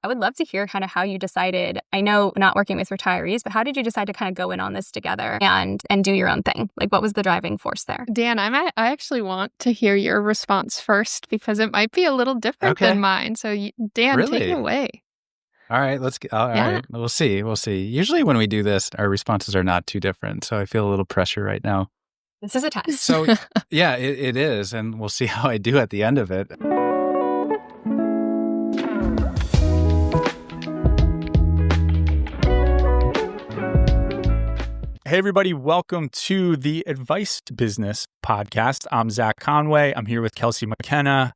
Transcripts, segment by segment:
I would love to hear kind of how you decided, I know not working with retirees, but how did you decide to kind of go in on this together and do your own thing? Like, what was the driving force there? Dan, I actually want to hear your response first because it might be a little different than mine. So Dan, take it away. All right, all right. We'll see. Usually when we do this, our responses are not too different. So I feel a little pressure right now. This is a test. So yeah, it is. And we'll see how I do at the end of it. Hey, everybody. Welcome to the Advice Business Podcast. I'm Zach Conway. I'm here with Kelsey McKenna.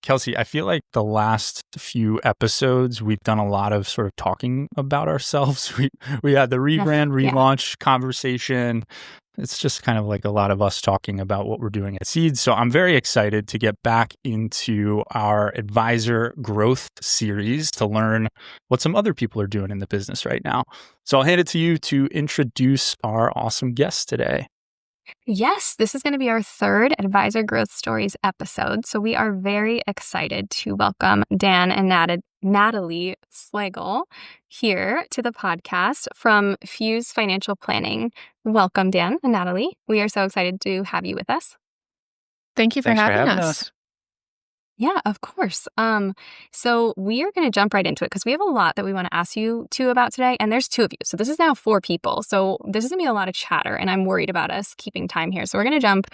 Kelsey, I feel like the last few episodes, we've done a lot of sort of talking about ourselves. We had the rebrand, relaunch conversation. It's just kind of like a lot of us talking about what we're doing at Seeds. So I'm very excited to get back into our advisor growth series to learn what some other people are doing in the business right now. So I'll hand it to you to introduce our awesome guest today. Yes, this is going to be our third Advisor Growth Stories episode. So we are very excited to welcome Dan and Natalie Slagle here to the podcast from Fyooz Financial Planning. Welcome, Dan and Natalie. We are so excited to have you with us. Thank you for having us. Yeah, of course. So we are going to jump right into it because we have a lot that we want to ask you about today. And there's two of you. So this is now 4 people. So this is going to be a lot of chatter and I'm worried about us keeping time here. So we're going to jump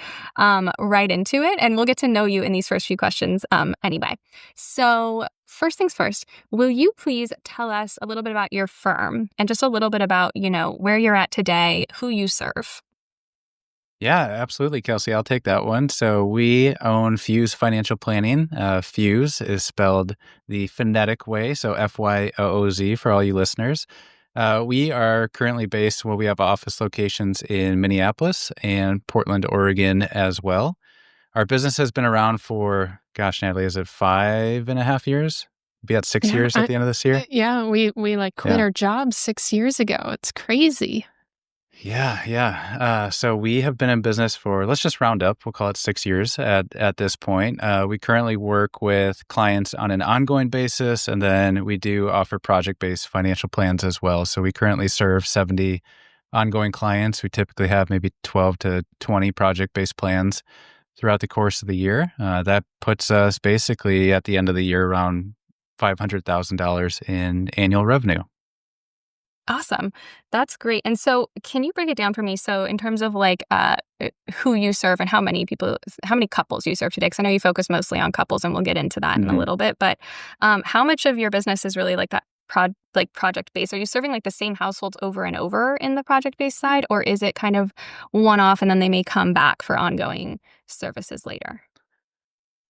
right into it and we'll get to know you in these first few questions anyway. So first things first, will you please tell us a little bit about your firm and just a little bit about, where you're at today, who you serve? Yeah, absolutely, Kelsey. I'll take that one. So we own Fyooz Financial Planning. Fyooz is spelled the phonetic way, so Fyooz for all you listeners. We are currently based, we have office locations in Minneapolis and Portland, Oregon as well. Our business has been around for, Natalie, is it 5.5 years? Be at 6 years at the end of this year? Yeah, we quit our jobs 6 years ago. It's crazy. Yeah. So we have been in business for, let's just round up, we'll call it 6 years at this point. We currently work with clients on an ongoing basis, and then we do offer project-based financial plans as well. So we currently serve 70 ongoing clients. We typically have maybe 12 to 20 project-based plans throughout the course of the year. That puts us basically at the end of the year around $500,000 in annual revenue. Awesome. That's great. And so can you break it down for me? So in terms of who you serve and how many couples you serve today? Because I know you focus mostly on couples and we'll get into that in a little bit, but how much of your business is really like that project-based? Are you serving like the same households over and over in the project-based side, or is it kind of one-off and then they may come back for ongoing services later?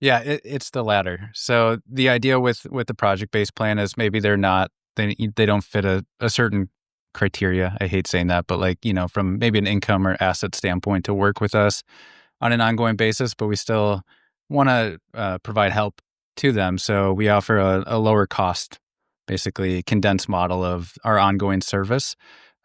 Yeah, it's the latter. So the idea with the project-based plan is maybe they don't fit a certain criteria. I hate saying that, but from maybe an income or asset standpoint to work with us on an ongoing basis, but we still want to provide help to them. So we offer a lower cost, basically condensed model of our ongoing service.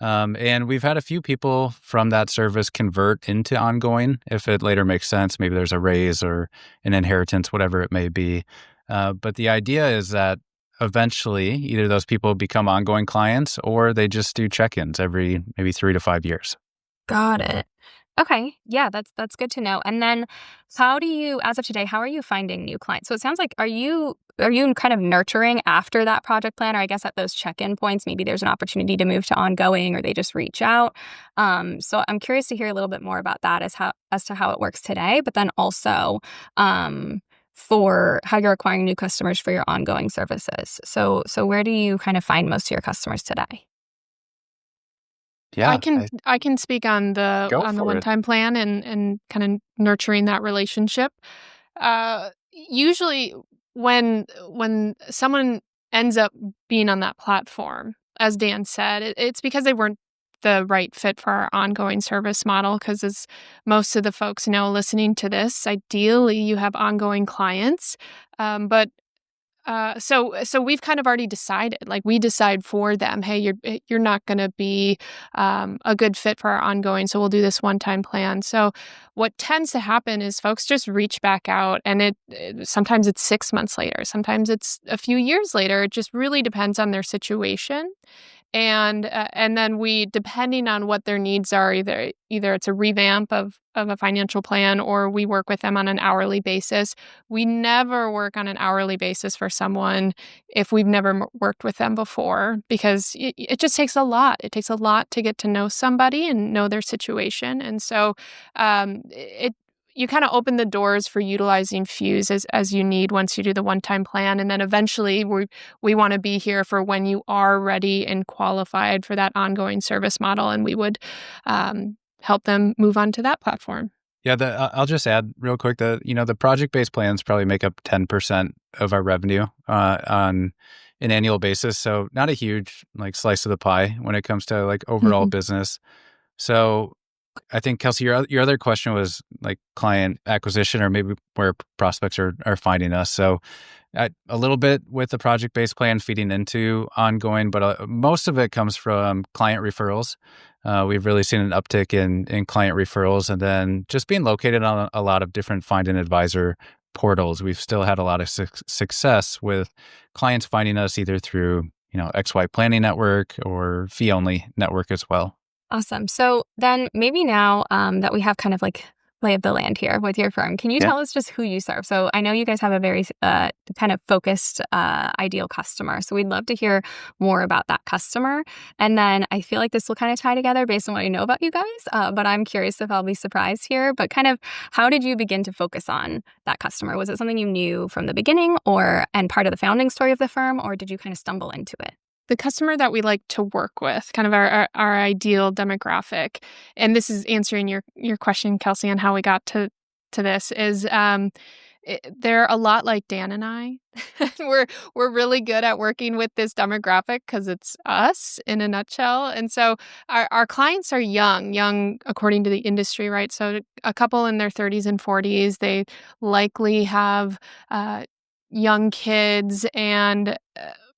And we've had a few people from that service convert into ongoing if it later makes sense. Maybe there's a raise or an inheritance, whatever it may be. But the idea is that eventually, either those people become ongoing clients or they just do check-ins every maybe 3 to 5 years. Got it. Okay. Yeah, that's good to know. And then as of today, how are you finding new clients? So it sounds like, are you kind of nurturing after that project plan, or I guess at those check-in points, maybe there's an opportunity to move to ongoing or they just reach out. So I'm curious to hear a little bit more about that as to how it works today, but then also, for how you're acquiring new customers for your ongoing services. So where do you kind of find most of your customers today? Yeah, I can speak on the one-time plan and kind of nurturing that relationship. Usually when someone ends up being on that platform, as Dan said, it's because they weren't the right fit for our ongoing service model, because as most of the folks know listening to this, ideally you have ongoing clients. But So we've kind of already decided, like we decide for them, hey, you're not going to be a good fit for our ongoing, so we'll do this one-time plan. So what tends to happen is folks just reach back out, and sometimes it's 6 months later, sometimes it's a few years later. It just really depends on their situation. And then we, depending on what their needs are, either it's a revamp of a financial plan, or we work with them on an hourly basis. We never work on an hourly basis for someone if we've never worked with them before, because it just takes a lot. It takes a lot to get to know somebody and know their situation. And so you kind of open the doors for utilizing Fyooz as you need once you do the one-time plan. And then eventually we want to be here for when you are ready and qualified for that ongoing service model. And we would help them move on to that platform. Yeah, I'll just add real quick that, the project-based plans probably make up 10% of our revenue on an annual basis. So not a huge slice of the pie when it comes to overall business. So I think, Kelsey, your other question was client acquisition, or maybe where prospects are finding us. So a little bit with the project-based plan feeding into ongoing, but most of it comes from client referrals. We've really seen an uptick in client referrals, and then just being located on a lot of different Find an Advisor portals. We've still had a lot of success with clients finding us either through XY Planning Network or Fee Only Network as well. Awesome. So then maybe now that we have kind of lay of the land here with your firm, can you tell us just who you serve? So I know you guys have a very kind of focused ideal customer. So we'd love to hear more about that customer. And then I feel like this will kind of tie together based on what I know about you guys. But I'm curious if I'll be surprised here. But kind of how did you begin to focus on that customer? Was it something you knew from the beginning and part of the founding story of the firm, or did you kind of stumble into it? The customer that we like to work with, kind of our ideal demographic, and this is answering your question, Kelsey, on how we got to this, is they're a lot like Dan and I. We're really good at working with this demographic because it's us in a nutshell. And so our clients are young according to the industry, right? So a couple in their 30s and 40s, they likely have young kids and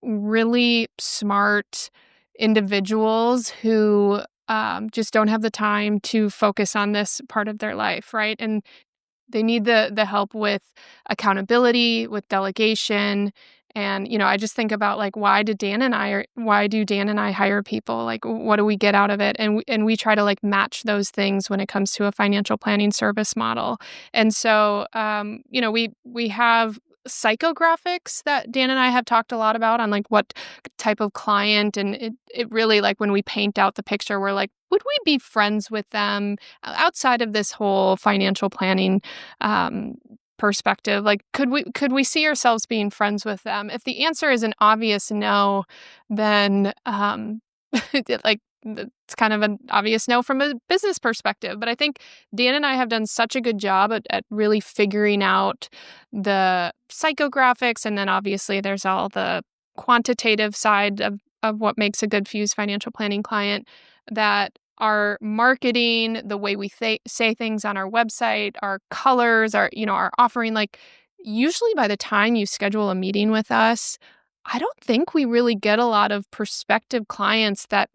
really smart individuals who just don't have the time to focus on this part of their life, right? And they need the help with accountability, with delegation. And, I just think about why do Dan and I hire people? What do we get out of it? And we try to match those things when it comes to a financial planning service model. And so, we have psychographics that Dan and I have talked a lot about on what type of client, and it really, when we paint out the picture, we're would we be friends with them outside of this whole financial planning perspective? Could we see ourselves being friends with them? If the answer is an obvious no, then it's kind of an obvious no from a business perspective. But I think Dan and I have done such a good job at really figuring out the psychographics. And then obviously there's all the quantitative side of what makes a good Fyooz financial planning client, that our marketing, the way we say things on our website, our colors, our offering, usually by the time you schedule a meeting with us, I don't think we really get a lot of prospective clients that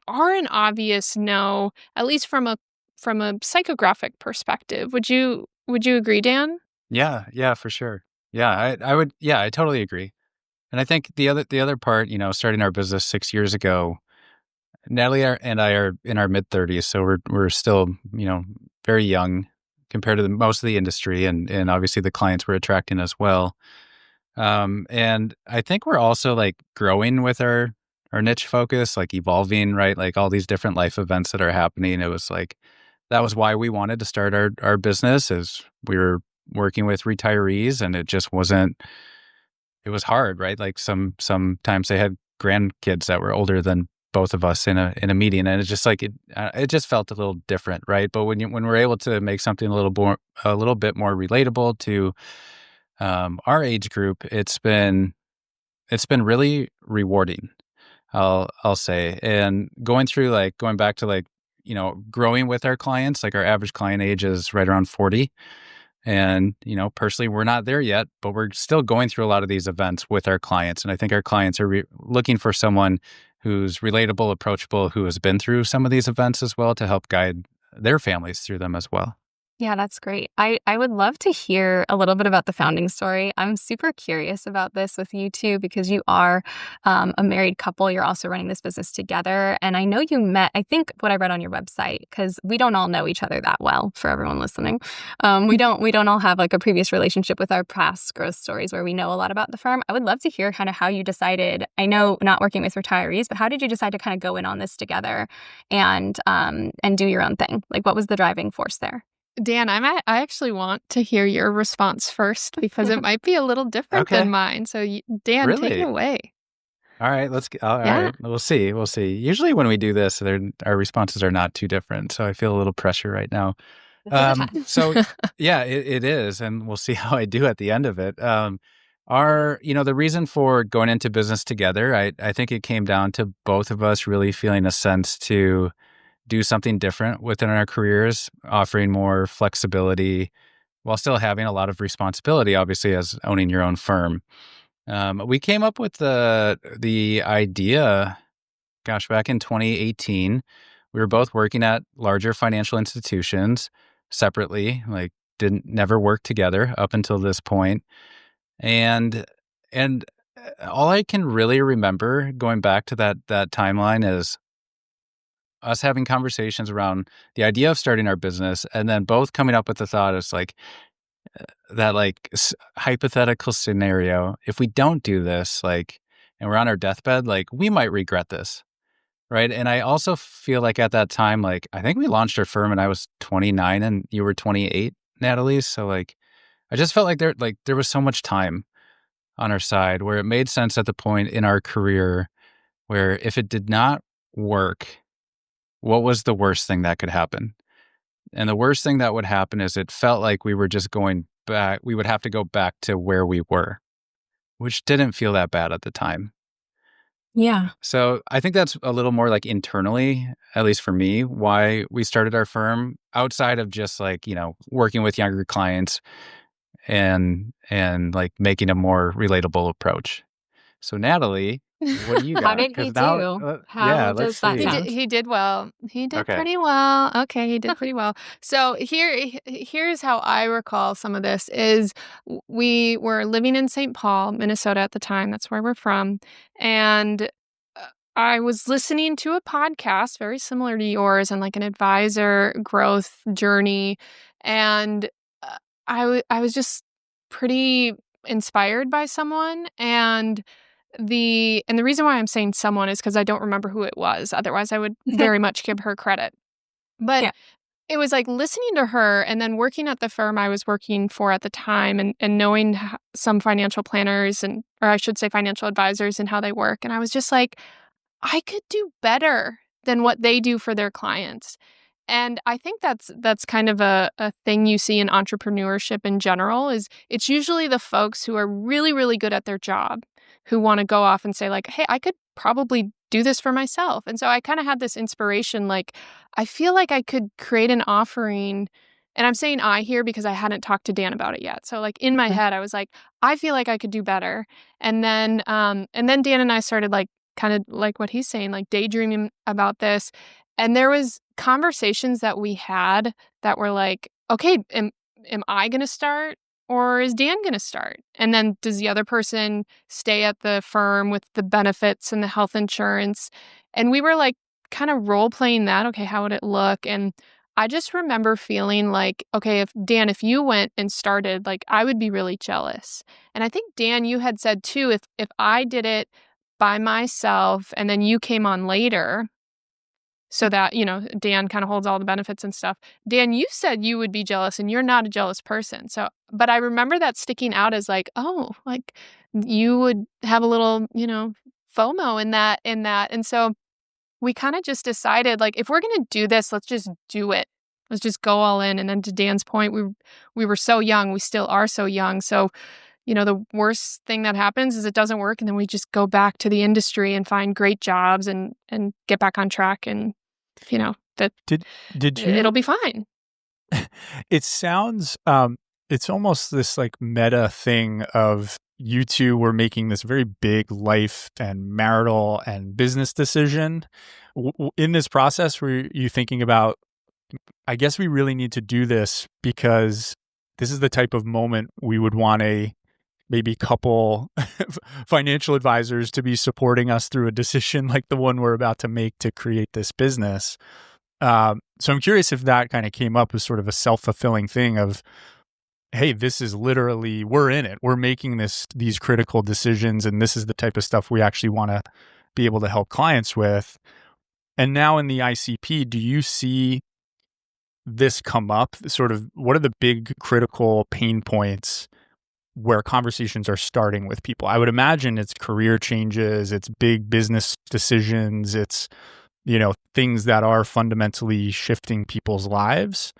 are an obvious no, at least from a psychographic perspective. Would you agree, Dan? Yeah, for sure. Yeah, I would. Yeah, I totally agree. And I think the other part, starting our business 6 years ago, Natalie and I are in our mid-30s, so we're still, very young compared to most of the industry, and obviously the clients we're attracting as well. And I think we're also growing with our niche focus, evolving, right? All these different life events that are happening. It was that was why we wanted to start our business, is we were working with retirees, and it just wasn't, it was hard, right? Sometimes they had grandkids that were older than both of us in a meeting, and it's just it just felt a little different, right? But when we're able to make something a little bit more relatable to our age group, it's been really rewarding, I'll say. And going back to growing with our clients, our average client age is right around 40. And, personally, we're not there yet, but we're still going through a lot of these events with our clients. And I think our clients are looking for someone who's relatable, approachable, who has been through some of these events as well to help guide their families through them as well. Yeah, that's great. I would love to hear a little bit about the founding story. I'm super curious about this with you two because you are a married couple. You're also running this business together. And I know you met, I think what I read on your website, because we don't all know each other that well for everyone listening. We don't all have like a previous relationship with our past growth stories where we know a lot about the firm. I would love to hear kind of how you decided, I know not working with retirees, but how did you decide to kind of go in on this together and do your own thing? Like what was the driving force there? Dan, I actually want to hear your response first because it might be a little different Okay. than mine. So, Dan, take Really? it away. All right, all Yeah. right. We'll see. We'll see. Usually when we do this, our responses are not too different. So I feel a little pressure right now. So yeah, it is. And we'll see how I do at the end of it. The reason for going into business together, I think it came down to both of us really feeling a sense to do something different within our careers, offering more flexibility while still having a lot of responsibility, obviously, as owning your own firm. We came up with the idea, back in 2018. We were both working at larger financial institutions separately, like never worked together up until this point. And all I can really remember going back to that timeline is us having conversations around the idea of starting our business and then both coming up with the thought of hypothetical scenario. If we don't do this, and we're on our deathbed, we might regret this. Right. And I also feel like at that time, I think we launched our firm and I was 29 and you were 28, Natalie. So I just felt like there was so much time on our side where it made sense at the point in our career where if it did not work, what was the worst thing that could happen? And the worst thing that would happen is it felt like we were just going back. We would have to go back to where we were, which didn't feel that bad at the time. Yeah. So I think that's a little more internally, at least for me, why we started our firm outside of just working with younger clients and making a more relatable approach. So Natalie, what do you got? How did he do? How does that sound? He did well. He did Okay. pretty well. Okay, he did pretty well. So here's how I recall some of this is we were living in St. Paul, Minnesota at the time. That's where we're from. And I was listening to a podcast very similar to yours and an advisor growth journey. And I was just pretty inspired by someone. And the reason why I'm saying someone is because I don't remember who it was. Otherwise, I would very much give her credit. But Yeah. it was listening to her and then working at the firm I was working for at the time and knowing some financial planners or I should say financial advisors and how they work. And I was just like, I could do better than what they do for their clients. And I think that's kind of a thing you see in entrepreneurship in general is it's usually the folks who are really, really good at their job who want to go off and say hey, I could probably do this for myself. And so I kind of had this inspiration, I feel like I could create an offering. And I'm saying I here because I hadn't talked to Dan about it yet. So in my head, I was like, I feel like I could do better. And then Dan and I started kind of like what he's saying, daydreaming about this. And there was conversations that we had that were okay, am I going to start or is Dan going to start? And then does the other person stay at the firm with the benefits and the health insurance? And we were kind of role playing that. Okay, how would it look? And I just remember feeling okay, if you went and started, I would be really jealous. And I think, Dan, you had said too, if I did it by myself and then you came on later so that, Dan kind of holds all the benefits and stuff. Dan, you said you would be jealous and you're not a jealous person. So, but I remember that sticking out as you would have a little, FOMO in that. And so we kind of just decided if we're going to do this, let's just do it. Let's just go all in. And then to Dan's point, we were so young. We still are so young. So, the worst thing that happens is it doesn't work. And then we just go back to the industry and find great jobs and get back on track. And, that did you, it'll be fine. It sounds it's almost this like meta thing of you two were making this very big life and marital and business decision. In this process, were you thinking about, I guess we really need to do this because this is the type of moment we would want a maybe couple financial advisors to be supporting us through a decision like the one we're about to make to create this business? So I'm curious if that kind of came up as sort of a self-fulfilling thing of, hey, this is literally, we're in it. We're making these critical decisions, and this is the type of stuff we actually want to be able to help clients with. And now in the ICP, do you see this come up? Sort of, what are the big critical pain points where conversations are starting with people? I would imagine it's career changes, it's big business decisions, it's, things that are fundamentally shifting people's lives.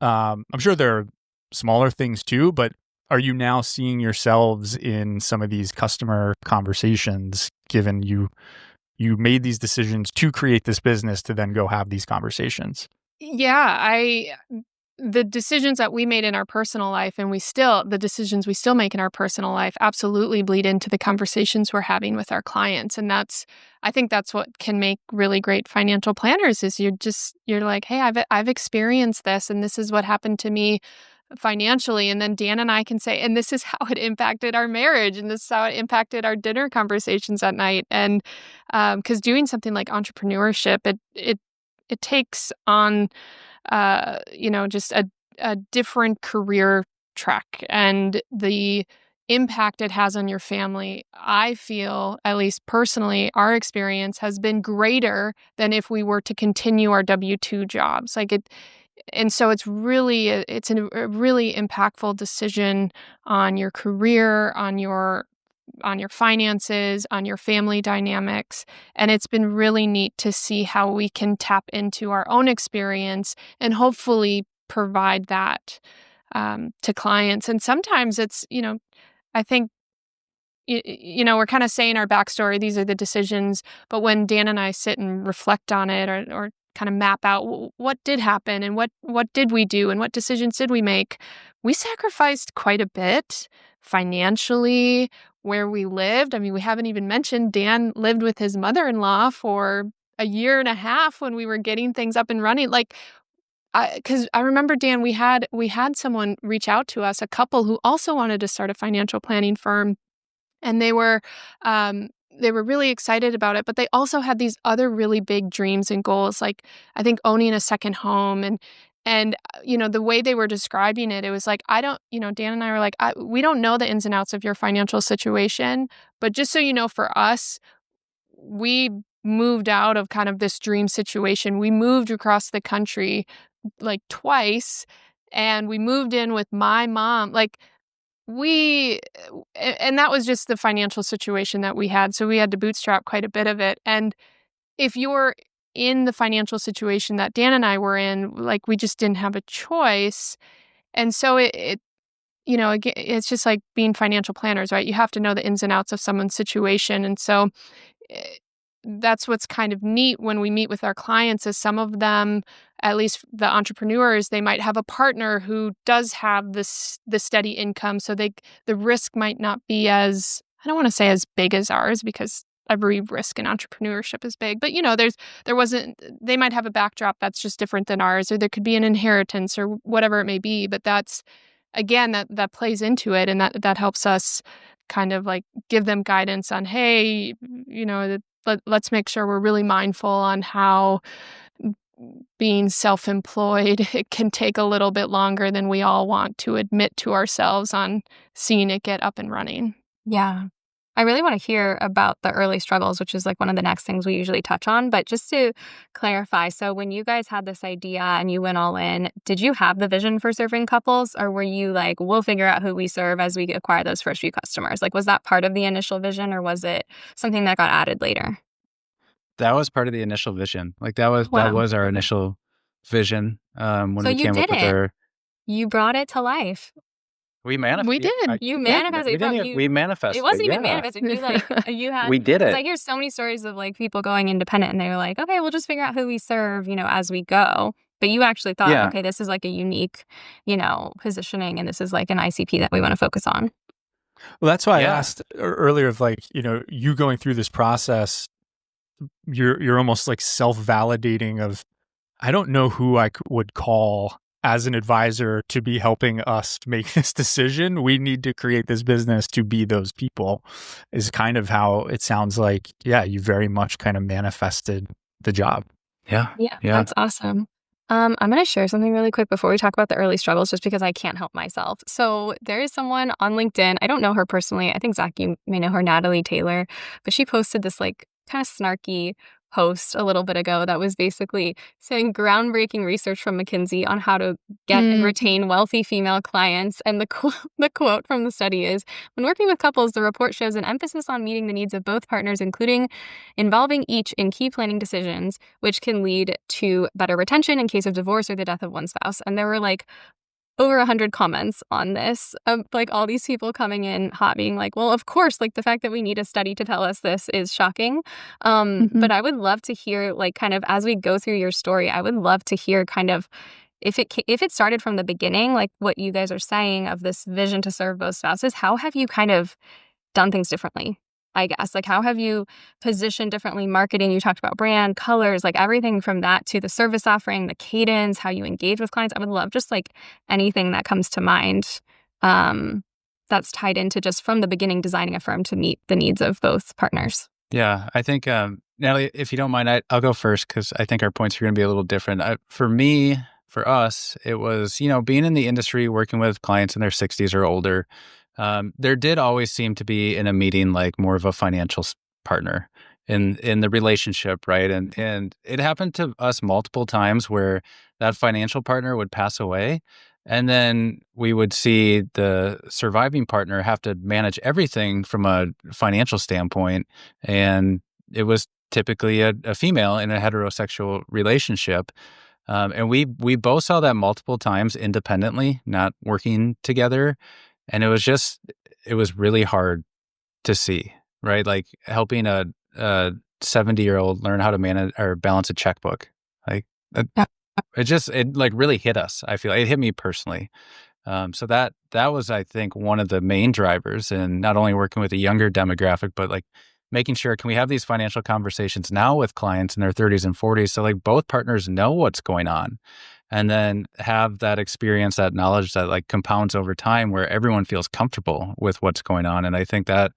I'm sure there are smaller things too, but are you now seeing yourselves in some of these customer conversations, given you made these decisions to create this business to then go have these conversations? Yeah, the decisions that we made in our personal life and the decisions we still make in our personal life absolutely bleed into the conversations we're having with our clients. And I think that's what can make really great financial planners is you're like, hey, I've experienced this and this is what happened to me financially. And then Dan and I can say, and this is how it impacted our marriage and this is how it impacted our dinner conversations at night. And because doing something like entrepreneurship, it takes on just a different career track and the impact it has on your family. I feel, at least personally, our experience has been greater than if we were to continue our W-2 jobs. And so it's a really impactful decision on your career, on your finances, on your family dynamics. And it's been really neat to see how we can tap into our own experience and hopefully provide that to clients. And sometimes it's, I think, we're kind of saying our backstory, these are the decisions, but when Dan and I sit and reflect on it or kind of map out what did happen and what did we do and what decisions did we make, we sacrificed quite a bit financially, where we lived. I mean, we haven't even mentioned Dan lived with his mother-in-law for a year and a half when we were getting things up and running. Because I remember, Dan, we had someone reach out to us, a couple who also wanted to start a financial planning firm, and they were really excited about it, but they also had these other really big dreams and goals, like I think owning a second home and the way they were describing it, it was like, Dan and I were like, we don't know the ins and outs of your financial situation, but just so you know, for us, we moved out of kind of this dream situation. We moved across the country like twice, and we moved in with my mom. And that was just the financial situation that we had. So we had to bootstrap quite a bit of it. And if you're in the financial situation that Dan and I were in, we just didn't have a choice. And so again, it's just like being financial planners, right? You have to know the ins and outs of someone's situation. And so that's what's kind of neat when we meet with our clients is some of them, at least the entrepreneurs, they might have a partner who does have the steady income. So the risk might not be as, I don't want to say as big as ours, because every risk in entrepreneurship is big, but they might have a backdrop that's just different than ours, or there could be an inheritance or whatever it may be. But that's, again, that plays into it. And that helps us kind of like give them guidance on, hey, let's make sure we're really mindful on how being self-employed, it can take a little bit longer than we all want to admit to ourselves on seeing it get up and running. Yeah. I really want to hear about the early struggles, which is like one of the next things we usually touch on. But just to clarify, so when you guys had this idea and you went all in, did you have the vision for serving couples, or were you like, we'll figure out who we serve as we acquire those first few customers? Like, was that part of the initial vision, or was it something that got added later? That was part of the initial vision. That was our initial vision when so we came up with our. You brought it to life. We manifested. We did. You manifested. We manifested. It wasn't even manifested. You had. We did it. I hear so many stories of like people going independent, and they were like, "Okay, we'll just figure out who we serve, as we go." But you actually thought, Yeah. okay, this is like a unique, positioning, and this is like an ICP that we want to focus on. Well, that's why I Yeah. asked earlier of like, you going through this process, you're almost like self-validating of, I don't know who would call as an advisor to be helping us make this decision. We need to create this business to be those people, is kind of how it sounds like. Yeah, you very much kind of manifested the job. Yeah. Yeah, Yeah. that's awesome. I'm going to share something really quick before we talk about the early struggles, just because I can't help myself. So there is someone on LinkedIn. I don't know her personally. I think Zach, you may know her, Natalie Taylor, but she posted this like kind of snarky post a little bit ago that was basically saying groundbreaking research from McKinsey on how to get and retain wealthy female clients. And the quote from the study is, when working with couples, the report shows an emphasis on meeting the needs of both partners, including involving each in key planning decisions, which can lead to better retention in case of divorce or the death of one spouse. And there were like over 100 comments on this, like all these people coming in hot, being like, well, of course, like the fact that we need a study to tell us this is shocking. But I would love to hear, like, kind of as we go through your story, I would love to hear kind of if it started from the beginning, like what you guys are saying of this vision to serve both spouses, how have you kind of done things differently? I guess, like, how have you positioned differently? Marketing, you talked about brand, colors, like everything from that to the service offering, the cadence, how you engage with clients. I would love just like anything that comes to mind, that's tied into just from the beginning designing a firm to meet the needs of both partners. Yeah. I think, Natalie, if you don't mind, I'll go first because I think our points are going to be a little different. For me, for us, it was, being in the industry, working with clients in their 60s or older. There did always seem to be in a meeting like more of a financial partner in the relationship, right? And it happened to us multiple times where that financial partner would pass away, and then we would see the surviving partner have to manage everything from a financial standpoint, and it was typically a female in a heterosexual relationship. And we both saw that multiple times independently, not working together. And it was really hard to see, right? Like helping a 70-year-old learn how to manage or balance a checkbook. Like that, Yeah. it like really hit us. I feel it hit me personally. So that was, I think, one of the main drivers in not only working with a younger demographic, but like making sure, can we have these financial conversations now with clients in their 30s and 40s? So like both partners know what's going on, and then have that experience, that knowledge that like compounds over time where everyone feels comfortable with what's going on. And I think that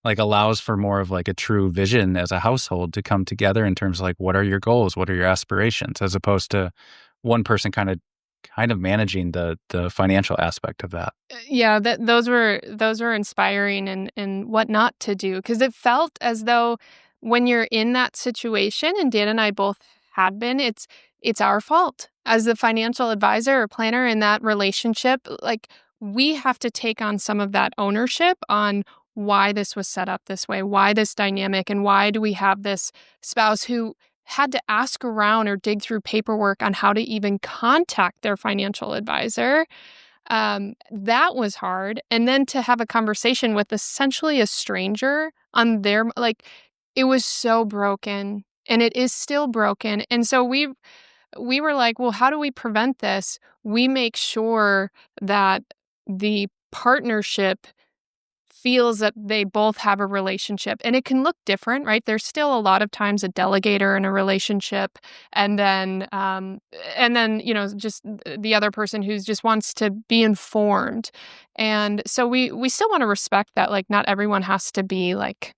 like allows for more of like a true vision as a household to come together in terms of like, what are your goals? What are your aspirations? As opposed to one person kind of managing the financial aspect of that. Yeah, those were inspiring and what not to do, because it felt as though when you're in that situation, and Dan and I both had been, it's our fault as the financial advisor or planner in that relationship. Like, we have to take on some of that ownership on why this was set up this way, why this dynamic, and why do we have this spouse who had to ask around or dig through paperwork on how to even contact their financial advisor. That was hard. And then to have a conversation with essentially a stranger on their, like, it was so broken, and it is still broken. And so we were like, well, how do we prevent this? We make sure that the partnership feels that they both have a relationship, and it can look different, right? There's still a lot of times a delegator in a relationship, and then just the other person who just wants to be informed. And so we still want to respect that, like, not everyone has to be like,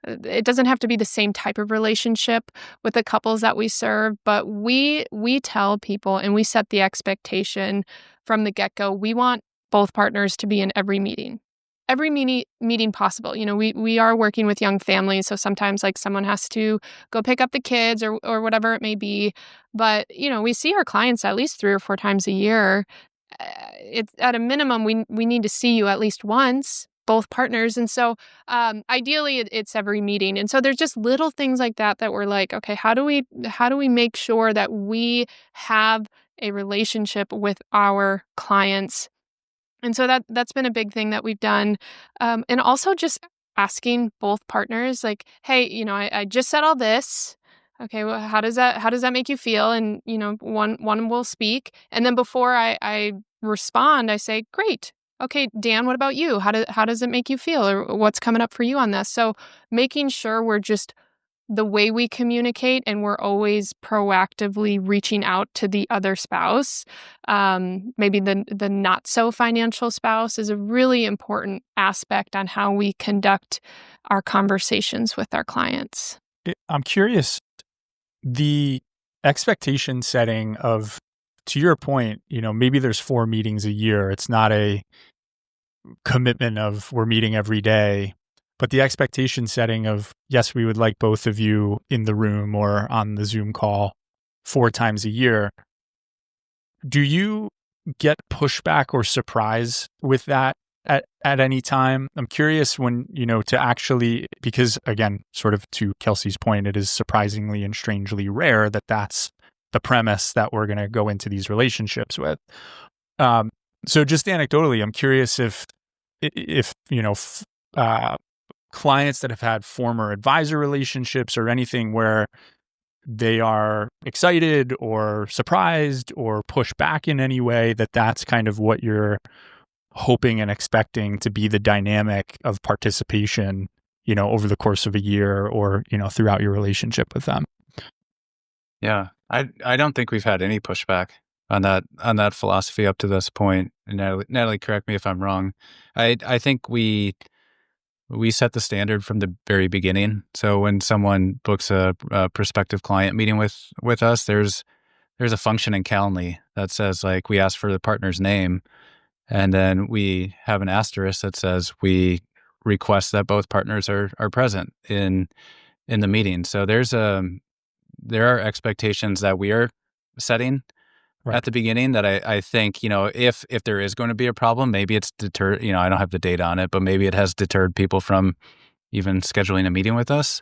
it doesn't have to be the same type of relationship with the couples that we serve, but we tell people, and we set the expectation from the get-go. We want both partners to be in every meeting. Every meeting possible. We are working with young families, so sometimes like someone has to go pick up the kids or whatever it may be. But, we see our clients at least 3 or 4 times a year. It's at a minimum, we need to see you at least once, both partners. And so ideally it's every meeting. And so there's just little things like that we're like, okay, how do we make sure that we have a relationship with our clients? And so that's been a big thing that we've done. And also just asking both partners, like, hey, I just said all this. Okay, well, how does that make you feel? And one will speak, and then before I respond, I say, great. Okay, Dan, what about you? How does it make you feel, or what's coming up for you on this? So making sure we're just the way we communicate, and we're always proactively reaching out to the other spouse. Maybe the not so financial spouse is a really important aspect on how we conduct our conversations with our clients. I'm curious, the expectation setting of, to your point, maybe there's 4 meetings a year. It's not a commitment of we're meeting every day, but the expectation setting of, yes, we would like both of you in the room or on the Zoom call 4 times a year. Do you get pushback or surprise with that at any time? I'm curious when, to actually, because again, sort of to Kelsey's point, it is surprisingly and strangely rare that that's the premise that we're going to go into these relationships with. So just anecdotally, I'm curious if clients that have had former advisor relationships or anything where they are excited or surprised or push back in any way, that's kind of what you're hoping and expecting to be the dynamic of participation, over the course of a year or, throughout your relationship with them. Yeah, I don't think we've had any pushback on that philosophy up to this point. And Natalie, correct me if I'm wrong. I think we set the standard from the very beginning. So when someone books a prospective client meeting with us, there's a function in Calendly that says, like, we ask for the partner's name, and then we have an asterisk that says we request that both partners are present in the meeting. So there are expectations that we are setting at the beginning that I think, if there is going to be a problem, maybe it's deterred, I don't have the data on it, but maybe it has deterred people from even scheduling a meeting with us.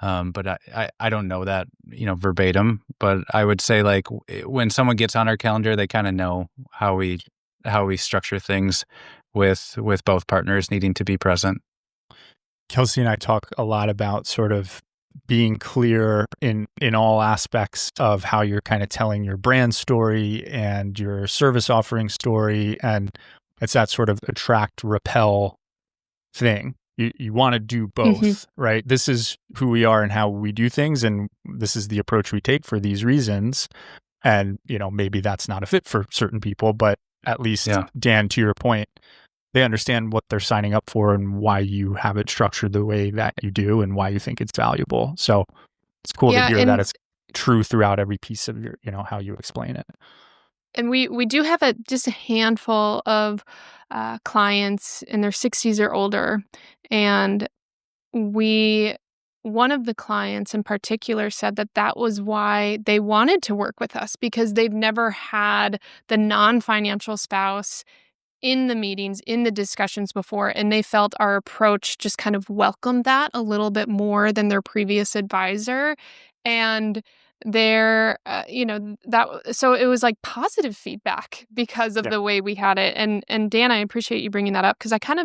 But I don't know that, verbatim, but I would say, like, when someone gets on our calendar, they kind of know how we structure things with both partners needing to be present. Kelsey and I talk a lot about sort of being clear in all aspects of how you're kind of telling your brand story and your service offering story. And it's that sort of attract, repel thing. You want to do both, right? This is who we are and how we do things. And this is the approach we take for these reasons. And, maybe that's not a fit for certain people, but at least, Dan, to your point, they understand what they're signing up for and why you have it structured the way that you do and why you think it's valuable. So it's cool to hear that it's true throughout every piece of your, how you explain it. And we do have just a handful of clients in their 60s or older. And one of the clients in particular said that was why they wanted to work with us, because they've never had the non-financial spouse in the meetings, in the discussions before, and they felt our approach just kind of welcomed that a little bit more than their previous advisor. And so it was like positive feedback because of the way we had it. And Dan, I appreciate you bringing that up, because I kind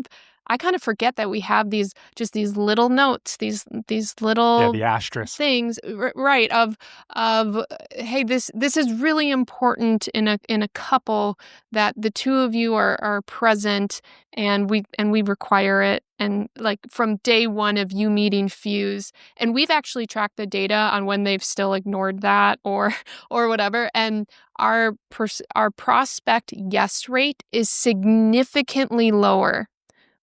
of forget that we have these little notes, these little the asterisk things, right? Of hey, this is really important in a couple, that the two of you are present, and we require it. And like from day one of you meeting Fyooz, and we've actually tracked the data on when they've still ignored that or whatever. And our prospect yes rate is significantly lower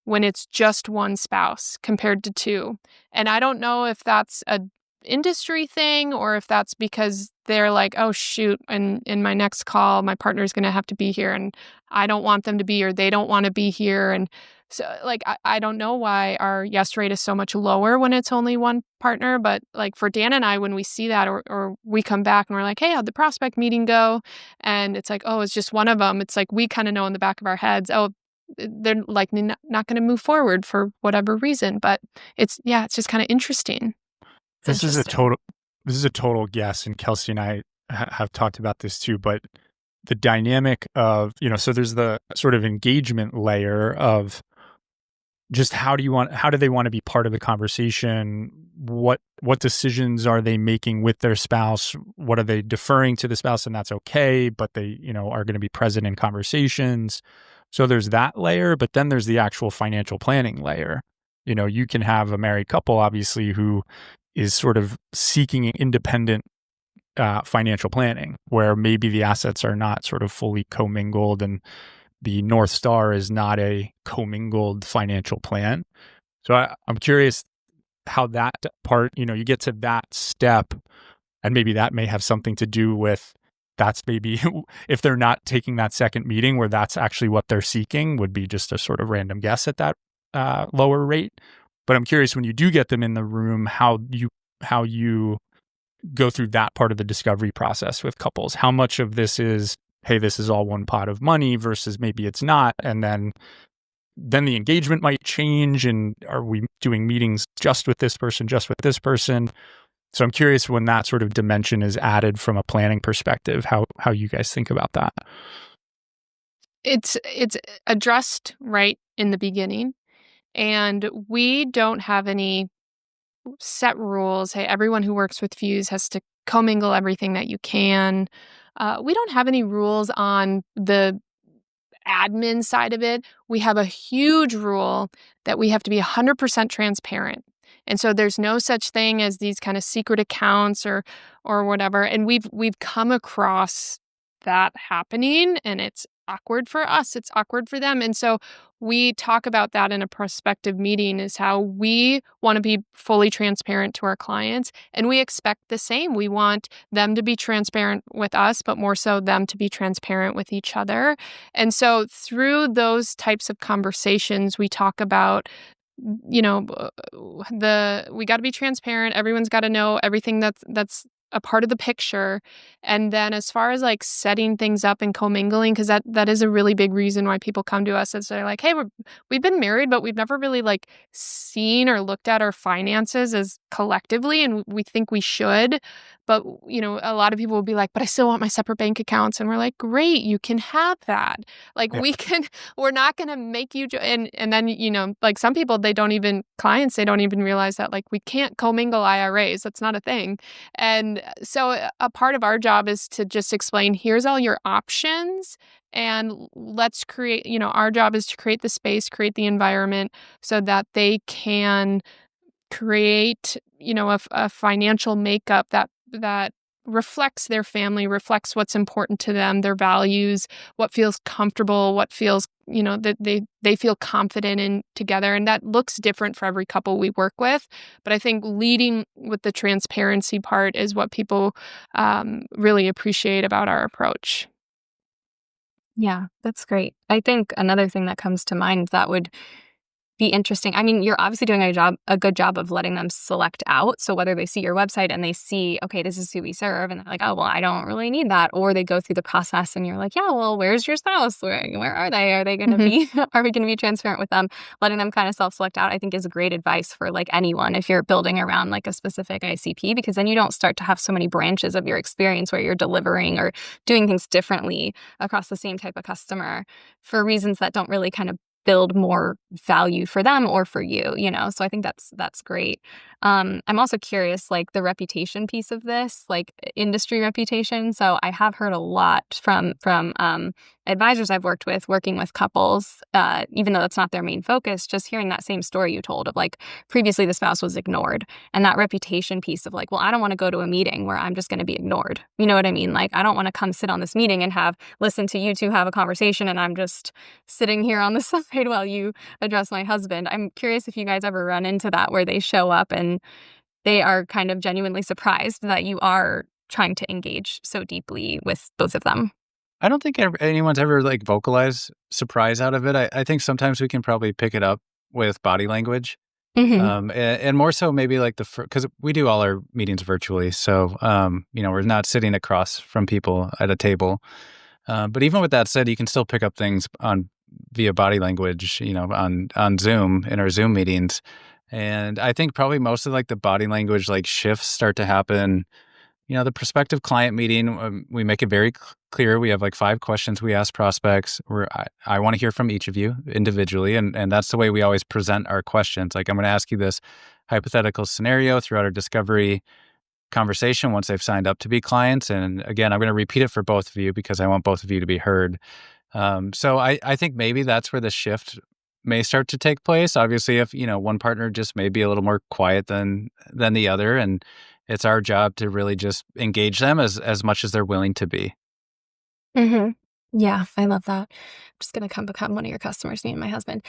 when it's just one spouse compared to two. And I don't know if that's a industry thing or if that's because they're like, oh shoot, and in my next call, my partner's going to have to be here and I don't want them to be, or they don't want to be here. And so like, I don't know why our yes rate is so much lower when it's only one partner. But like for Dan and I, when we see that, or we come back and we're like, hey, how'd the prospect meeting go? And it's like, oh, it's just one of them. It's like, we kind of know in the back of our heads, oh, they're like not going to move forward for whatever reason. But it's just kind of interesting. This is a total guess, and Kelsey and I have talked about this too, but the dynamic of, so there's the sort of engagement layer of just how do they want to be part of the conversation? What decisions are they making with their spouse? What are they deferring to the spouse, and that's okay, but they, are going to be present in conversations. So there's that layer, but then there's the actual financial planning layer. You can have a married couple, obviously, who is sort of seeking independent financial planning, where maybe the assets are not sort of fully commingled and the North Star is not a commingled financial plan. So I'm curious how that part, you get to that step, and maybe that may have something to do with that's maybe if they're not taking that second meeting where that's actually what they're seeking, would be just a sort of random guess at that lower rate. But I'm curious, when you do get them in the room, how you go through that part of the discovery process with couples. How much of this is, hey, this is all one pot of money, versus maybe it's not, and then the engagement might change, and are we doing meetings just with this person? So I'm curious, when that sort of dimension is added from a planning perspective, how you guys think about that. It's addressed right in the beginning, and we don't have any set rules. Hey, everyone who works with Fyooz has to commingle everything that you can. We don't have any rules on the admin side of it. We have a huge rule that we have to be 100% transparent. And so there's no such thing as these kind of secret accounts or whatever. And we've come across that happening, and it's awkward for us. It's awkward for them. And so we talk about that in a prospective meeting, is how we want to be fully transparent to our clients. And we expect the same. We want them to be transparent with us, but more so them to be transparent with each other. And so through those types of conversations, we talk about, we got to be transparent. Everyone's got to know everything that's a part of the picture. And then as far as like setting things up and commingling, because that is a really big reason why people come to us, is they're like, hey, we've been married, but we've never really like seen or looked at our finances as collectively, and we think we should. But, a lot of people will be like, but I still want my separate bank accounts. And we're like, great, you can have that. Like, we're not going to make you, and then, like some people, clients, they don't even realize that, like, we can't commingle IRAs. That's not a thing. And so a part of our job is to just explain, here's all your options, and let's create, our job is to create the space, create the environment so that they can create, a financial makeup that reflects their family, reflects what's important to them, their values, what feels comfortable, what feels, that they feel confident in together. And that looks different for every couple we work with. But I think leading with the transparency part is what people really appreciate about our approach. Yeah, that's great. I think another thing that comes to mind that would be interesting. I mean, you're obviously doing a good job of letting them select out. So whether they see your website and they see, okay, this is who we serve, and they're like, oh, well, I don't really need that. Or they go through the process and you're like, yeah, well, where's your spouse? Where are they? Are they going to be, are we going to be transparent with them? Letting them kind of self-select out, I think, is great advice for like anyone if you're building around like a specific ICP, because then you don't start to have so many branches of your experience where you're delivering or doing things differently across the same type of customer for reasons that don't really kind of build more value for them or for you, So I think that's great. I'm also curious, like the reputation piece of this, like industry reputation. So I have heard a lot from advisors I've worked with, working with couples, even though that's not their main focus, just hearing that same story you told of like previously the spouse was ignored, and that reputation piece of like, well, I don't want to go to a meeting where I'm just going to be ignored. You know what I mean? Like, I don't want to come sit on this meeting and listen to you two have a conversation and I'm just sitting here on the side while you address my husband. I'm curious if you guys ever run into that where they show up and they are kind of genuinely surprised that you are trying to engage so deeply with both of them. I don't think anyone's ever like vocalized surprise out of it. I think sometimes we can probably pick it up with body language. Mm-hmm. And more so maybe like because we do all our meetings virtually. So, we're not sitting across from people at a table. But even with that said, you can still pick up things via body language, on Zoom, in our Zoom meetings. And I think probably most of like the body language like shifts start to happen The prospective client meeting, we make it very clear. We have like 5 questions we ask prospects. I want to hear from each of you individually. And that's the way we always present our questions. Like, I'm going to ask you this hypothetical scenario throughout our discovery conversation once they've signed up to be clients. And again, I'm going to repeat it for both of you because I want both of you to be heard. So I think maybe that's where the shift may start to take place. Obviously, if one partner just may be a little more quiet than the other, and it's our job to really just engage them as much as they're willing to be. Mm-hmm. Yeah, I love that. I'm just gonna come become one of your customers, me and my husband.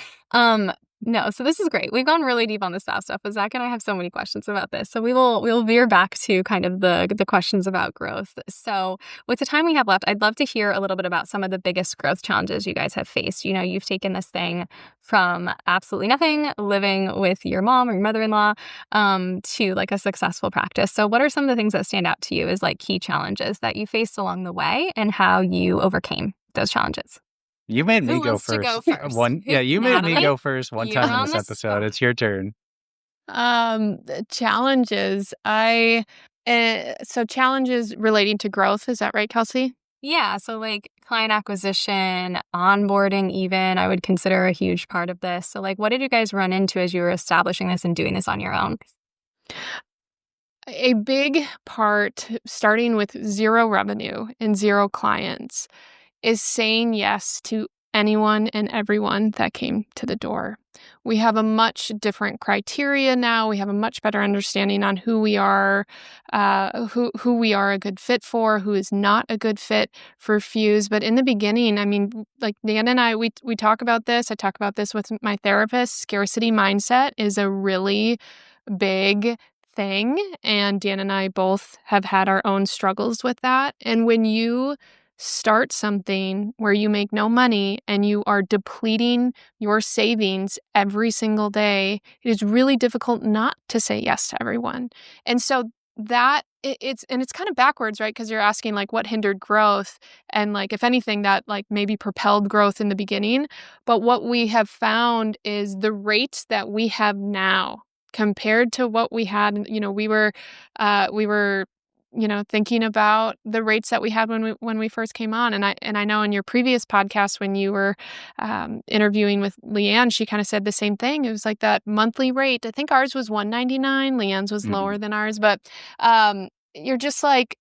No, so this is great. We've gone really deep on the staff stuff, but Zach and I have so many questions about this. So we'll veer back to kind of the questions about growth. So with the time we have left, I'd love to hear a little bit about some of the biggest growth challenges you guys have faced. You've taken this thing from absolutely nothing, living with your mom or your mother-in-law, to like a successful practice. So what are some of the things that stand out to you as like key challenges that you faced along the way and how you overcame those challenges? You made me Who go wants to go first. first? You made me Natalie, go first one you're time in on this the episode. spot. It's your turn. The challenges. So challenges relating to growth. Is that right, Kelsey? Yeah, so like client acquisition, onboarding even, I would consider a huge part of this. So like what did you guys run into as you were establishing this and doing this on your own? A big part, starting with zero revenue and zero clients, is saying yes to anyone and everyone that came to the door. We have a much different criteria now. We have a much better understanding on who we are, who we are a good fit for, who is not a good fit for Fyooz. But in the beginning, I mean, like Dan and I, we talk about this. I talk about this with my therapist. Scarcity mindset is a really big thing, and Dan and I both have had our own struggles with that. And when you start something where you make no money and you are depleting your savings every single day, it is really difficult not to say yes to everyone. And so it's kind of backwards, right? Because you're asking like what hindered growth, and like if anything that like maybe propelled growth in the beginning. But what we have found is the rates that we have now compared to what we had, we were thinking about the rates that we had when we first came on. And I know in your previous podcast, when you were interviewing with Leanne, she kind of said the same thing. It was like that monthly rate. I think ours was $199. Leanne's was lower than ours, but you're just like,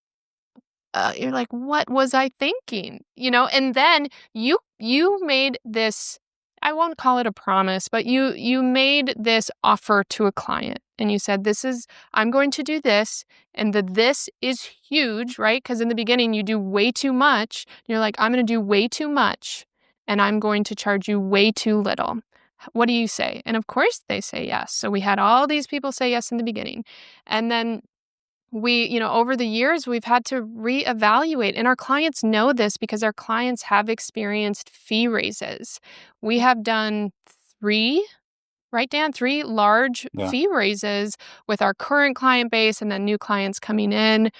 you're like, what was I thinking? And then you made this, I won't call it a promise, but you made this offer to a client, and you said, I'm going to do this, and this is huge, right? Because in the beginning you do way too much. You're like, I'm going to do way too much, and I'm going to charge you way too little. What do you say? And of course they say yes. So we had all these people say yes in the beginning, and then we, over the years, we've had to reevaluate, and our clients know this because our clients have experienced fee raises. We have done 3, right, Dan? 3 large fee raises with our current client base and then new clients coming in.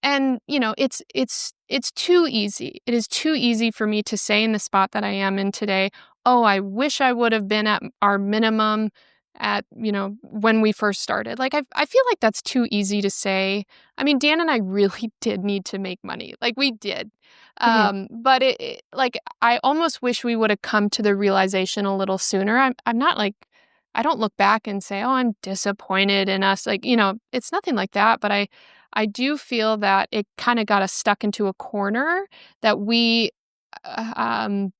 And, it's too easy. It is too easy for me to say in the spot that I am in today, oh, I wish I would have been at our minimum at, when we first started. Like, I feel like that's too easy to say. I mean, Dan and I really did need to make money. Like, we did. But like, I almost wish we would have come to the realization a little sooner. I'm not like, I don't look back and say, oh, I'm disappointed in us. Like, it's nothing like that. But I do feel that it kind of got us stuck into a corner that we,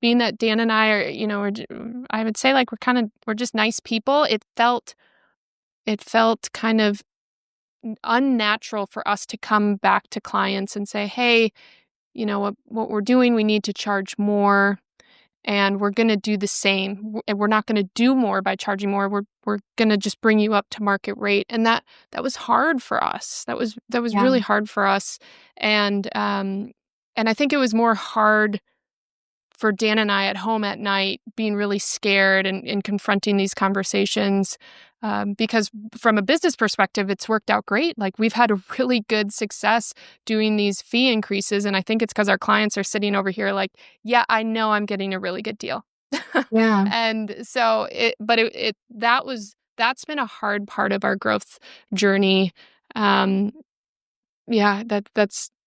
being that Dan and I are, I would say like we're just nice people. It felt kind of unnatural for us to come back to clients and say, hey, what we're doing, we need to charge more, and we're going to do the same. And we're not going to do more by charging more. We're going to just bring you up to market rate. And that was hard for us. That was really hard for us. And I think it was more hard for Dan and I at home at night, being really scared and confronting these conversations, because from a business perspective, it's worked out great. Like, we've had a really good success doing these fee increases. And I think it's because our clients are sitting over here like, yeah, I know I'm getting a really good deal. Yeah. And so that's been a hard part of our growth journey. Yeah,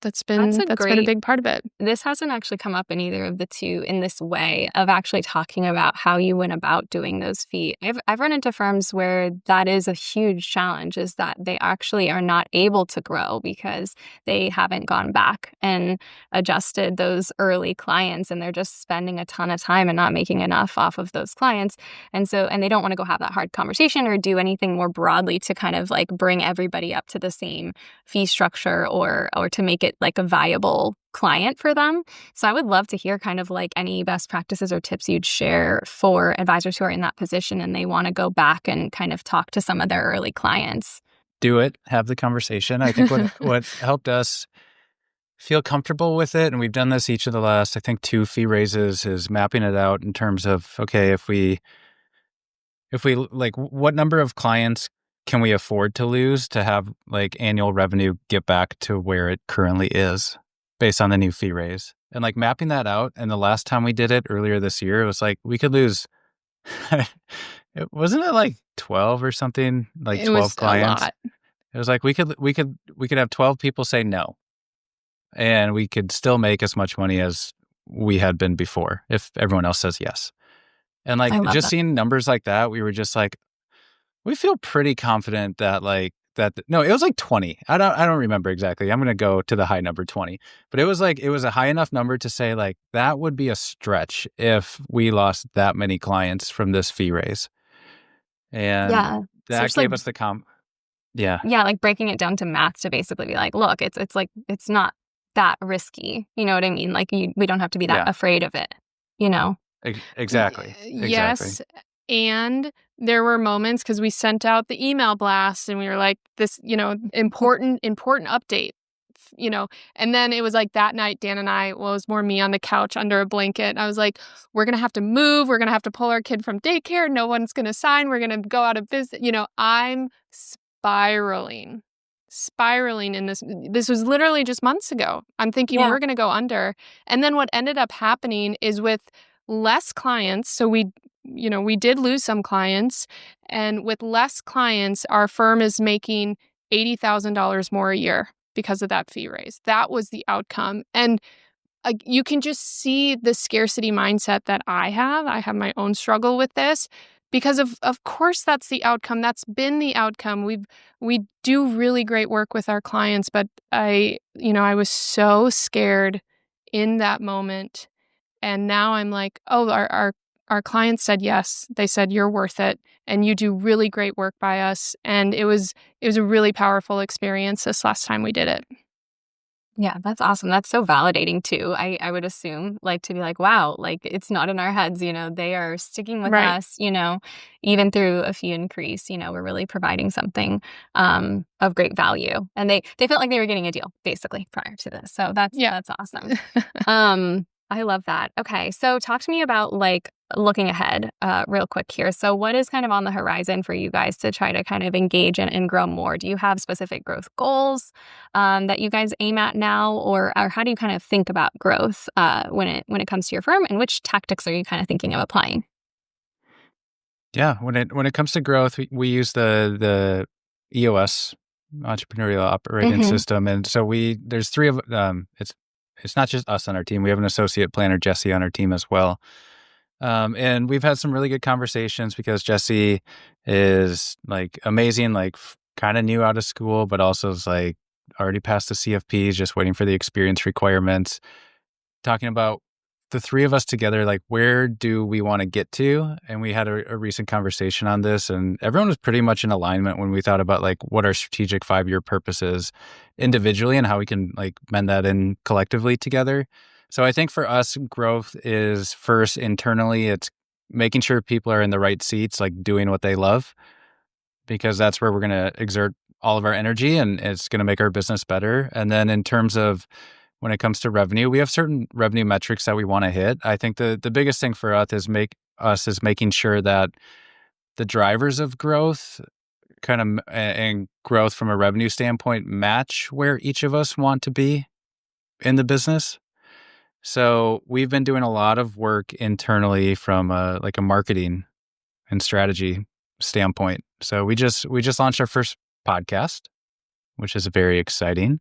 That's been a a great big part of it. This hasn't actually come up in either of the two in this way of actually talking about how you went about doing those fees. I've run into firms where that is a huge challenge, is that they actually are not able to grow because they haven't gone back and adjusted those early clients, and they're just spending a ton of time and not making enough off of those clients. And they don't want to go have that hard conversation or do anything more broadly to kind of like bring everybody up to the same fee structure or to make it like a viable client for them. So I would love to hear kind of like any best practices or tips you'd share for advisors who are in that position and they want to go back and kind of talk to some of their early clients. Do it. Have the conversation. I think what helped us feel comfortable with it, and we've done this each of the last, I think, 2 fee raises, is mapping it out in terms of, okay, if we like, what number of clients can we afford to lose to have like annual revenue get back to where it currently is based on the new fee raise? And like mapping that out. And the last time we did it earlier this year, it was like we could lose, wasn't it like 12 or something? Like It 12 was a clients. lot. It was like we could have 12 people say no, and we could still make as much money as we had been before if everyone else says yes. And like I love just that. seeing numbers like that, we were just like, we feel pretty confident that no, it was like 20. I don't remember exactly. I'm going to go to the high number 20. But it was a high enough number to say like that would be a stretch if we lost that many clients from this fee raise. And Yeah. So that just like, gave us the yeah. yeah, like breaking it down to math to basically be like, look, it's like, it's not that risky. You know what I mean? Like we don't have to be that Yeah. afraid of it, you know? Exactly. Yes. And there were moments because we sent out the email blast and we were like, this, important update, and then it was like that night, Dan and I, well, it was more me on the couch under a blanket. I was like, we're going to have to move. We're going to have to pull our kid from daycare. No one's going to sign. We're going to go out of business. I'm spiraling in this. This was literally just months ago. I'm thinking Yeah. we're going to go under. And then what ended up happening is with less clients. So we did lose some clients, and with less clients, our firm is making $80,000 more a year because of that fee raise. That was the outcome. And you can just see the scarcity mindset that I have. I have my own struggle with this because of course that's the outcome. That's been the outcome. We do really great work with our clients, but I was so scared in that moment. And now I'm like, oh, our clients said yes. They said you're worth it and you do really great work by us. And it was a really powerful experience this last time we did it. Yeah, that's awesome. That's so validating too. I would assume, like, to be like, wow, like it's not in our heads, they are sticking with Right. us, even through a fee increase, we're really providing something of great value. And they felt like they were getting a deal basically prior to this. So that's awesome. I love that. Okay. So talk to me about like looking ahead real quick here. So what is kind of on the horizon for you guys to try to kind of engage and grow more? Do you have specific growth goals that you guys aim at now, or how do you kind of think about growth when it comes to your firm, and which tactics are you kind of thinking of applying? Yeah, when it comes to growth, we use the EOS, entrepreneurial operating Mhm. system, and so there's 3 of it's not just us on our team. We have an associate planner, Jesse, on our team as well. And we've had some really good conversations because Jesse is like amazing, like kind of new out of school, but also is like already passed the CFPs, just waiting for the experience requirements. Talking about the 3 of us together, like where do we want to get to? And we had a recent conversation on this, and everyone was pretty much in alignment when we thought about like what our strategic 5-year purpose is individually and how we can like mend that in collectively together. So I think for us, growth is first internally. It's making sure people are in the right seats, like doing what they love, because that's where we're going to exert all of our energy and it's going to make our business better. And then in terms of when it comes to revenue, we have certain revenue metrics that we want to hit. I think the biggest thing for us is making sure that the drivers of growth kind of and growth from a revenue standpoint match where each of us want to be in the business. So we've been doing a lot of work internally from like a marketing and strategy standpoint. So we just launched our first podcast. which is very exciting.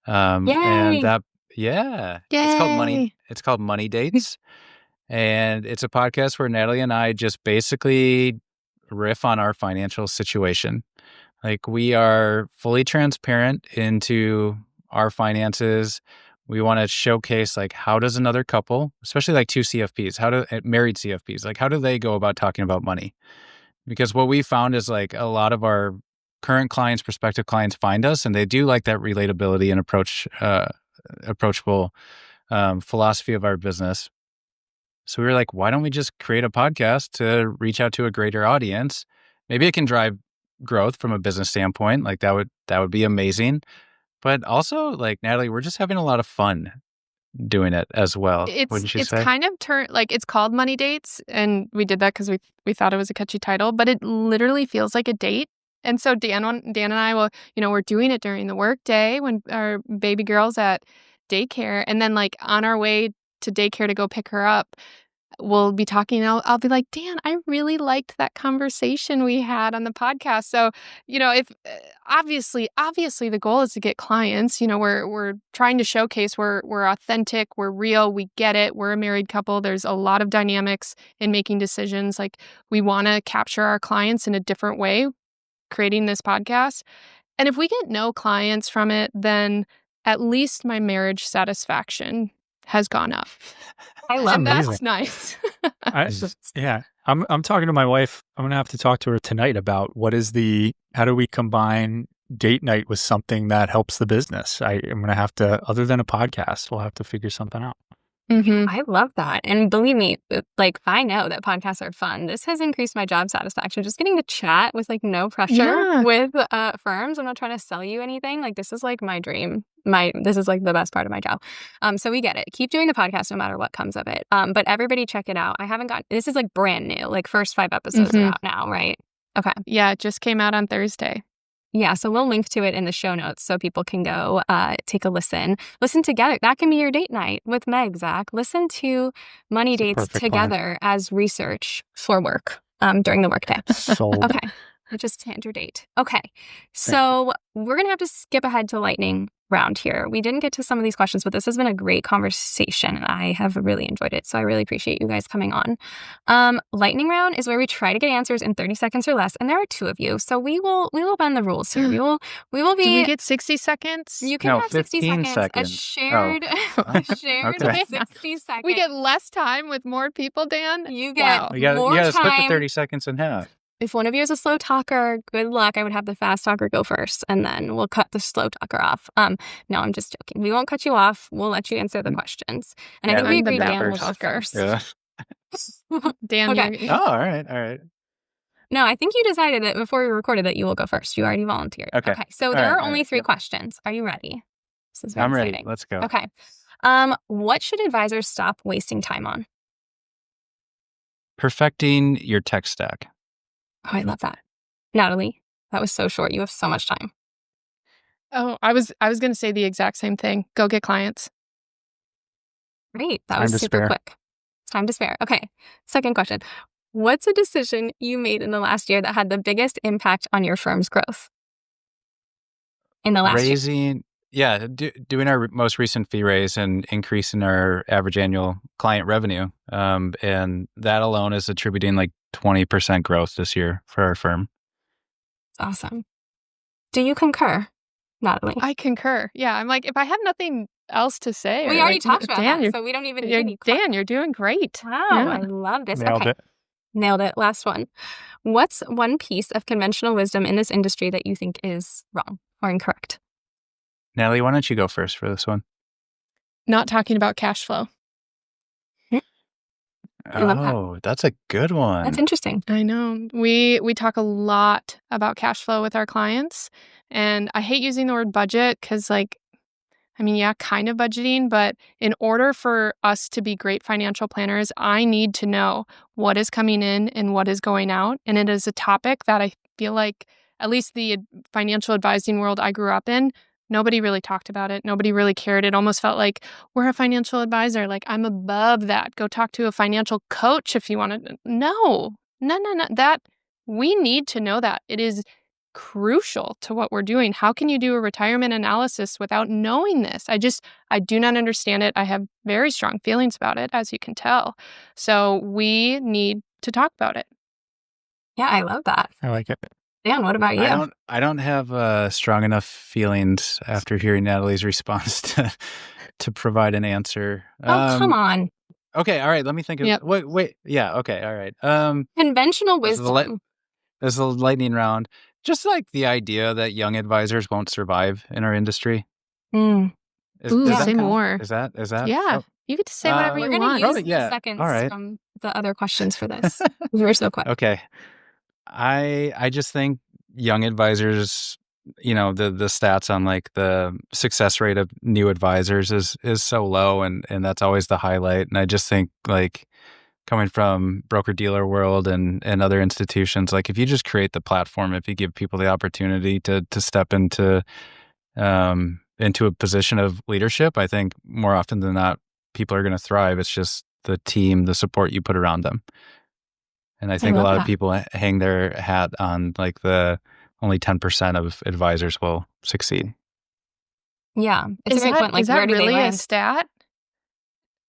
And Yay! that, it's called Money. Yay. It's called Money Dates, and it's a podcast where Natalie and I just basically riff on our financial situation. Like, we are fully transparent into our finances. We want to showcase, like, how does another couple, especially like two CFPs, married CFPs, like, how do they go about talking about money? Because what we found is, like, a lot of our current clients, prospective clients find us, and they do like that relatability and approachable philosophy of our business. So we were like, why don't we just create a podcast to reach out to a greater audience? Maybe it can drive growth from a business standpoint. Like, that would be amazing. But also, like, Natalie, we're just having a lot of fun doing it as well. Wouldn't you It's say? kind of it's called Money Dates, and we did that because we thought it was a catchy title, but it literally feels like a date. And so Dan and I will, we're doing it during the work day when our baby girl's at daycare, and then like on our way to daycare to go pick her up, we'll be talking. I'll be like, Dan, I really liked that conversation we had on the podcast. So, if obviously the goal is to get clients. We're trying to showcase we're authentic, we're real, we get it. We're a married couple. There's a lot of dynamics in making decisions. Like, we want to capture our clients in a different way, creating this podcast. And if we get no clients from it, then at least my marriage satisfaction has gone up. I love And that. that's nice. I'm talking to my wife. I'm going to have to talk to her tonight about how do we combine date night with something that helps the business. I'm going to have to, other than a podcast, we'll have to figure something out. Mm-hmm. I love that. And believe me, like, I know that podcasts are fun. This has increased my job satisfaction. Just getting to chat with, like, no pressure with firms. I'm not trying to sell you anything. Like, this is like my dream. This is like the best part of my job. So we get it. Keep doing the podcast no matter what comes of it. But everybody check it out. This is like brand new. Like, first 5 episodes are out now, right? Okay. Yeah, it just came out on Thursday. Yeah, so we'll link to it in the show notes so people can go take a listen. Listen together. That can be your date night with Meg, Zach. Listen to Money Dates together as research for work during the workday. Sold. Okay, just hand your date. Okay, so we're going to have to skip ahead to lightning round here. We didn't get to some of these questions, but this has been a great conversation, and I have really enjoyed it. So I really appreciate you guys coming on. Lightning round is where we try to get answers in 30 seconds or less, and there are 2 of you, so we will bend the rules here. We will be. Do we get 60 seconds? You can have 60 15 seconds. A shared Okay. 60 seconds. We get less time with more people, Dan. You get You got more to split the time. 30 seconds in half. If one of you is a slow talker, good luck. I would have the fast talker go first, and then we'll cut the slow talker off. No, I'm just joking. We won't cut you off. We'll let you answer the questions. And I think we I'm the agreed Dan better will go talker. first. Yeah. Dan, Okay. Oh, all right. No, I think you decided that before we recorded that you will go first. You already volunteered. Okay. So there are only 3 questions. Are you ready? This is very I'm ready. exciting. Let's go. Okay. What should advisors stop wasting time on? Perfecting your tech stack. Oh, I love that. Natalie, that was so short. You have so much time. Oh, I was going to say the exact same thing. Go get clients. Great. That Time was to super spare. quick. Time to spare. Okay. Second question. What's a decision you made in the last year that had the biggest impact on your firm's growth? In the last year. Doing our most recent fee raise and increasing our average annual client revenue. And that alone is attributing like 20% growth this year for our firm. It's awesome. Do you concur, Natalie? I concur. Yeah, I'm like, if I have nothing else to say. We or, already like, talked about Dan, that, so we don't even need you're, any Dan, you're doing great. Wow, Yeah. I love this. Nailed Okay. it. Nailed it. Last one. What's one piece of conventional wisdom in this industry that you think is wrong or incorrect? Natalie, why don't you go first for this one? Not talking about cash flow. I love that. Oh, that's a good one. That's interesting. I know. We talk a lot about cash flow with our clients, and I hate using the word budget because, kind of budgeting, but in order for us to be great financial planners, I need to know what is coming in and what is going out. And it is a topic that I feel like, at least the financial advising world I grew up in, nobody really talked about it. Nobody really cared. It almost felt like we're a financial advisor. Like, I'm above that. Go talk to a financial coach if you want to. No. That we need to know that. It is crucial to what we're doing. How can you do a retirement analysis without knowing this? I do not understand it. I have very strong feelings about it, as you can tell. So we need to talk about it. Yeah, I love that. I like it. Dan, what about you? I don't have strong enough feelings after hearing Natalie's response to provide an answer. Oh, come on. Okay, all right. Let me think of Yep. wait. Yeah, okay, all right. Conventional This is the wisdom. this is the lightning round. Just like the idea that young advisors won't survive in our industry. Mm. Ooh, Is that say more. is that Yeah, oh, you get to say whatever We're you going want. to use oh, the yeah. seconds All right. from the other questions for this. We're so quick. Okay. I just think young advisors, the stats on like the success rate of new advisors is so low, and that's always the highlight. And I just think, like, coming from broker dealer world and other institutions, like, if you just create the platform, if you give people the opportunity to step into a position of leadership, I think more often than not, people are going to thrive. It's just the team, the support you put around them. And I think a love lot that. of people hang their hat on like the only 10% of advisors will succeed. Yeah, it's a great point. Like, is that where do they really a land? stat?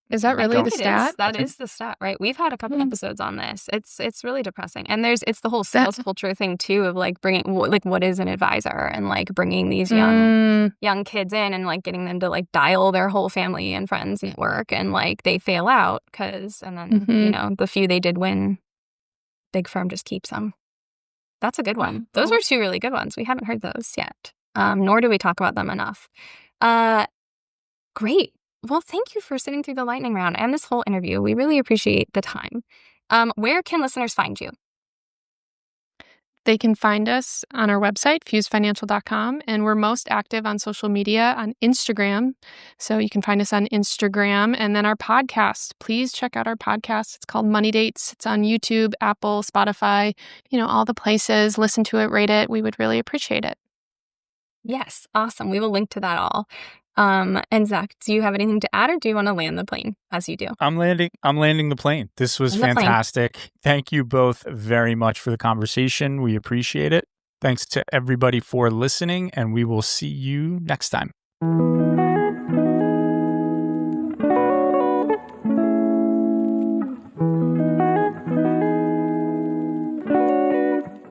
Is that I really think the it stat? is. That is the stat, right? We've had a couple episodes on this. It's really depressing, and it's the whole That- sales culture thing too, of like bringing like what is an advisor, and like bringing these young kids in and like getting them to like dial their whole family and friends network, and like they fail out and then the few they did win, big firm just keeps them. That's a good one. Those were two really good ones. We haven't heard those yet, nor do we talk about them enough. Great. Well, thank you for sitting through the lightning round and this whole interview. We really appreciate the time. Where can listeners find you? They can find us on our website, FyoozFinancial.com, and we're most active on social media on Instagram. So you can find us on Instagram, and then our podcast. Please check out our podcast. It's called Money Dates. It's on YouTube, Apple, Spotify, all the places. Listen to it, rate it. We would really appreciate it. Yes. Awesome. We will link to that all. And Zach, do you have anything to add, or do you want to land the plane as you do? I'm landing the plane. This was Land the plane. fantastic. Thank you both very much for the conversation. We appreciate it. Thanks to everybody for listening, and we will see you next time.